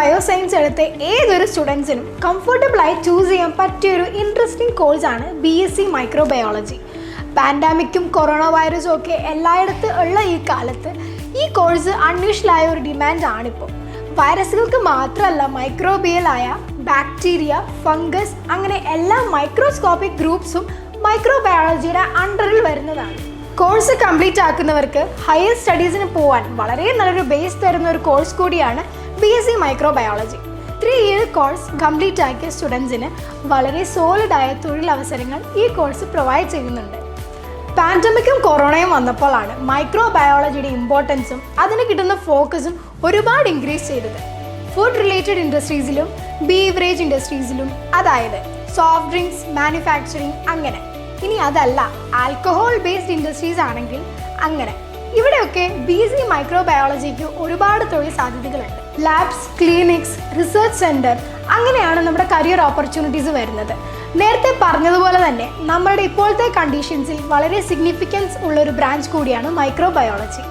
Bioscience എടുത്ത ഏതൊരു സ്റ്റുഡൻസിനും കംഫർട്ടബിളായി choose ചെയ്യാൻ പറ്റിയൊരു ഇൻട്രസ്റ്റിംഗ് കോഴ്സാണ് B.Sc മൈക്രോബയോളജി. പാൻഡമിക്കും കൊറോണ വൈറസും ഒക്കെ എല്ലായിടത്തും ഉള്ള ഈ കാലത്ത് ഈ കോഴ്സ് അൺയൂഷ്വലായ ഒരു ഡിമാൻഡാണിപ്പോൾ. വൈറസുകൾക്ക് മാത്രമല്ല, മൈക്രോബിയലായ ബാക്ടീരിയ, ഫംഗസ് അങ്ങനെ എല്ലാ മൈക്രോസ്കോപ്പിക് ഗ്രൂപ്പ്സും മൈക്രോബയോളജിയുടെ അണ്ടറിൽ വരുന്നതാണ്. കോഴ്സ് കംപ്ലീറ്റ് ആക്കുന്നവർക്ക് ഹയർ സ്റ്റഡീസിന് പോകാൻ വളരെ നല്ലൊരു ബേസ് തരുന്ന ഒരു കോഴ്സ് കൂടിയാണ് B.Sc microbiology. 3 year course complete ആക്കിയ സ്റ്റുഡൻസിന് വളരെ സോളിഡായ തൊഴിലവസരങ്ങൾ ഈ കോഴ്സ് പ്രൊവൈഡ് ചെയ്യുന്നുണ്ട്. പാൻഡമിക്കും കൊറോണയും വന്നപ്പോഴാണ് മൈക്രോബയോളജിയുടെ ഇമ്പോർട്ടൻസും അതിന് കിട്ടുന്ന ഫോക്കസും ഒരുപാട് ഇൻക്രീസ് ചെയ്തത്. ഫുഡ് റിലേറ്റഡ് ഇൻഡസ്ട്രീസിലും ബീവറേജ് ഇൻഡസ്ട്രീസിലും, അതായത് സോഫ്റ്റ് ഡ്രിങ്ക്സ് മാനുഫാക്ചറിങ് അങ്ങനെ. ഇനി അതല്ല, ആൽക്കഹോൾ ബേസ്ഡ് ഇൻഡസ്ട്രീസ് ആണെങ്കിൽ അങ്ങനെ. ഇവിടെയൊക്കെ B.Sc മൈക്രോബയോളജിക്ക് ഒരുപാട് തൊഴിൽ സാധ്യതകളുണ്ട്. ലാബ്സ്, ക്ലിനിക്സ്, റിസർച്ച് സെൻറ്റർ അങ്ങനെയാണ് നമ്മുടെ കരിയർ ഓപ്പർച്യൂണിറ്റീസ് വരുന്നത്. നേരത്തെ പറഞ്ഞതുപോലെ തന്നെ നമ്മളുടെ ഇപ്പോഴത്തെ കണ്ടീഷൻസിൽ വളരെ സിഗ്നിഫിക്കൻസ് ഉള്ളൊരു ബ്രാഞ്ച് കൂടിയാണ് മൈക്രോബയോളജി.